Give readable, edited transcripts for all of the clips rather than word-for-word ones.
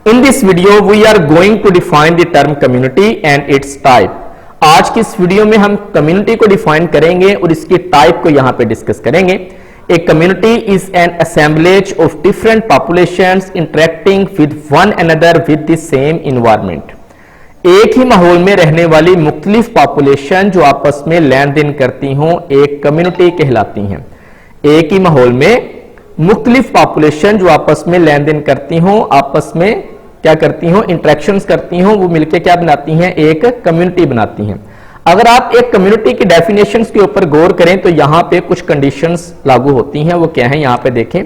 In this video, we are going to define the term community and its type. आज की इस video में हम कम्युनिटी को डिफाइन करेंगे और इसकी टाइप को यहां पे डिस्कस करेंगे. A community is an assemblage of different populations interacting with one another with the same environment. एक ही माहौल में रहने वाली मुख्तलिफ पॉपुलेशन जो आपस में लेन देन करती हों एक कम्युनिटी कहलाती हैं. एक ही माहौल में मुख्तलिफ पॉपुलेशन जो आपस में लेन देन करती हों, आपस में क्या करती हों, इंटरेक्शंस करती हों, वो मिलकर क्या बनाती हैं, एक कम्युनिटी बनाती हैं. अगर आप एक कम्युनिटी की डेफिनेशंस के ऊपर गौर करें तो यहां पे कुछ कंडीशंस लागू होती हैं. वो क्या है, यहां पे देखें,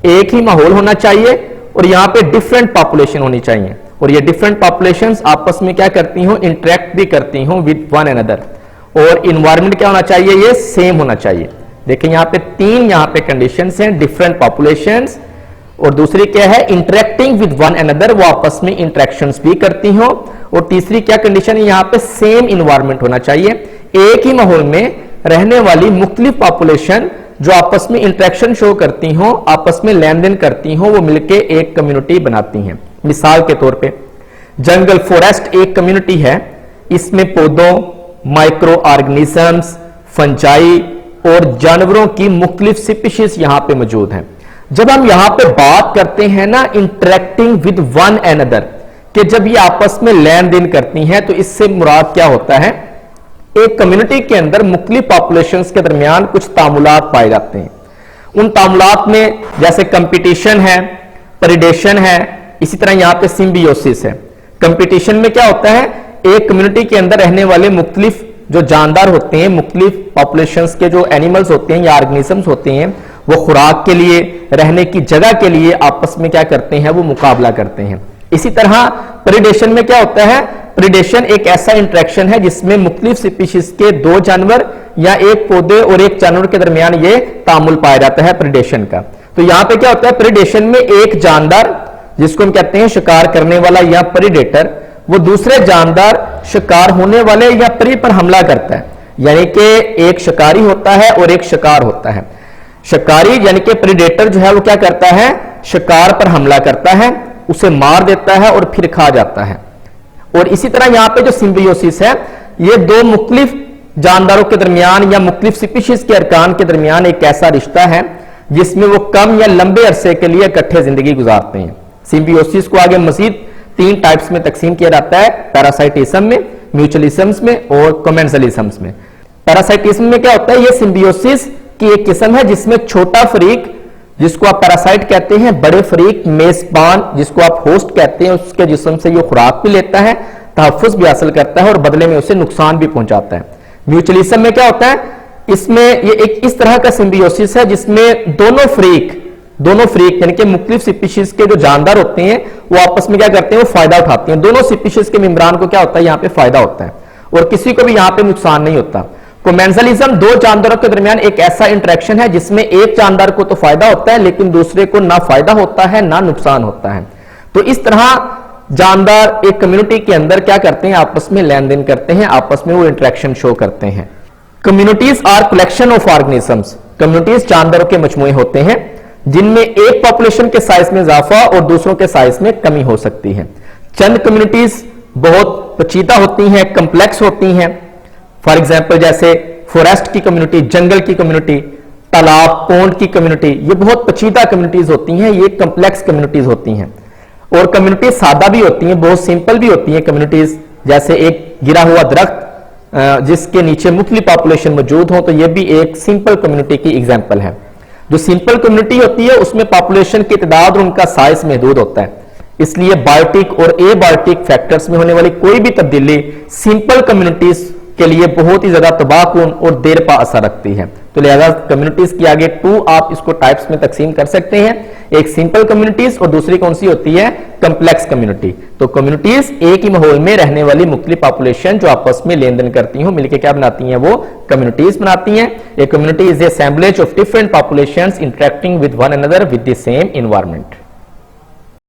एक ही माहौल होना चाहिए और यहां पे डिफरेंट पॉपुलेशन होनी चाहिए और ये डिफरेंट पॉपुलेशंस आपस में क्या करती हों, इंटरेक्ट भी करती हों विद वन अनदर. और इन्वायरमेंट क्या होना चाहिए, ये सेम होना चाहिए. देखिए यहां पे तीन यहां पे कंडीशंस हैं, डिफरेंट पॉपुलेशंस और दूसरी क्या है, इंटरेक्टिंग विद वन अनदर, वो आपस में इंटरेक्शंस भी करती हो. और तीसरी क्या कंडीशन है, यहां पे सेम इन्वायरमेंट होना चाहिए. एक ही माहौल में रहने वाली मुख्तलिफ पॉपुलेशन जो आपस में इंटरेक्शन शो करती हो, आपस में लेन देन करती हो, वो मिलके एक कम्युनिटी बनाती हैं. मिसाल के तौर पे जंगल फॉरेस्ट एक कम्युनिटी है. इसमें पौधों, माइक्रो ऑर्गेनिजम्स, फंजाई और जानवरों की मुख्तलिफ स्पीशीज यहां पे मौजूद हैं. जब हम यहां पे बात करते हैं ना इंटरेक्टिंग विद वन अनदर, कि जब ये आपस में लेन देन करती हैं, तो इससे मुराद क्या होता है, एक कम्युनिटी के अंदर मुख्तलिफ पॉपुलेशंस के दरमियान कुछ तामुलात पाए जाते हैं. उन तामुलात में जैसे कंपटीशन है, प्रेडेशन है, इसी तरह यहां पे सिम्बियोसिस है. कंपटीशन में क्या होता है, एक कम्युनिटी के अंदर रहने वाले मुख्तलिफ जो जानदार होते हैं, मुख्तलिफ पॉपुलेशंस के जो एनिमल्स होते हैं या ऑर्गेनिजम्स होते हैं, वो खुराक के लिए, रहने की जगह के लिए आपस में क्या करते हैं, वो मुकाबला करते हैं. इसी तरह प्रेडेशन में क्या होता है, प्रेडेशन एक ऐसा इंटरेक्शन है जिसमें मुख्तलिफ स्पीशीज के दो जानवर या एक पौधे और एक जानवर के दरमियान ये तामुल पाया जाता है प्रेडेशन का. तो यहां पे क्या होता है, प्रेडेशन में एक जानदार जिसको हम कहते हैं शिकार करने वाला या प्रेडेटर, वो दूसरे जानदार शिकार होने वाले या प्रे पर हमला करता है. यानी कि एक शिकारी होता है और एक शिकार होता है. शिकारी यानी कि प्रेडेटर जो है वो क्या करता है, शिकार पर हमला करता है, उसे मार देता है और फिर खा जाता है. और इसी तरह यहां पे जो सिम्बियोसिस है, ये दो मुख्तलिफ जानदारों के दरमियान या मुख्तलिफ स्पीशीज के अरकान के दरमियान एक ऐसा रिश्ता है जिसमें वो कम या लंबे अरसे के लिए इकट्ठे जिंदगी गुजारते हैं. सिम्बियोसिस को आगे मजीद तीन टाइप्स में तकसीम किया जाता है, पैरासाइटिज्म में, म्यूचुअलिज्म्स में और कमेंसलिज्म्स में. पैरासाइटिज्म में क्या होता है, ये सिम्बियोसिस की एक किस्म है जिसमें छोटा फरीक, जिसको आप पैरासाइट कहते हैं, बड़े फरीक मेजबान जिसको आप होस्ट कहते हैं, उसके जिस्म से ये खुराक भी लेता है, तहफ्फुज भी हासिल करता है और बदले में उसे नुकसान भी पहुंचाता है. म्यूचुअलिज्म में क्या होता है, इसमें ये एक इस तरह का सिम्बियोसिस है जिसमें दोनों फ्रीक यानी कि मुख्तलिफ स्पीशीज के जो जानदार होते हैं वो आपस में क्या करते हैं, वो फायदा उठाते हैं. दोनों स्पीशीज के मेंबरान को क्या होता है, यहां पे फायदा होता है और किसी को भी यहां पे नुकसान नहीं होता. कोमेंसलिज्म दो जानदारों के दरमियान एक ऐसा इंटरेक्शन है जिसमें एक जानदार को तो फायदा होता है लेकिन दूसरे को ना फायदा होता है ना नुकसान होता है. तो इस तरह जानदार एक कम्युनिटी के अंदर क्या करते हैं, आपस में लेन देन करते हैं, आपस में वो इंटरेक्शन शो करते हैं. Communities are collection of organisms. Communities जानदारों के मजमूए होते हैं जिनमें एक पॉपुलेशन के साइज में इजाफा और दूसरों के साइज में कमी हो सकती है. चंद कम्युनिटीज बहुत पेचीदा होती हैं, कंप्लेक्स होती हैं. फॉर एग्जाम्पल जैसे फॉरेस्ट की कम्युनिटी, जंगल की कम्युनिटी, तालाब पोंड की कम्युनिटी, ये बहुत पेचीदा कम्युनिटीज होती हैं, ये कंप्लेक्स कम्युनिटीज होती हैं. और कम्युनिटी सादा भी होती हैं, बहुत सिंपल भी होती हैं कम्युनिटीज. जैसे एक गिरा हुआ दरख्त जिसके नीचे मुख्तलिफ पॉपुलेशन मौजूद हो, तो ये भी एक सिंपल कम्युनिटी की एग्जाम्पल है. जो सिंपल कम्युनिटी होती है उसमें पॉपुलेशन की तादाद और उनका साइज महदूद होता है, इसलिए बायोटिक और एबायोटिक फैक्टर्स में होने वाली कोई भी तब्दीली सिंपल कम्युनिटीज के लिए बहुत ही ज्यादा तबाहकुन और देर पा असर रखती है. तो लिहाजा कम्युनिटीज की आगे टू आप इसको टाइप्स में तकसीम कर सकते हैं, एक सिंपल कम्युनिटीज और दूसरी कौन सी होती है, कम्प्लेक्स कम्युनिटी. तो कम्युनिटीज एक ही माहौल में रहने वाली मुख्तलिफ पॉपुलेशन जो आपस में लेन देन करती हो मिलकर क्या बनाती हैं, वो कम्युनिटीज बनाती हैं. A community is a assemblage of different populations interacting with one another with the same environment.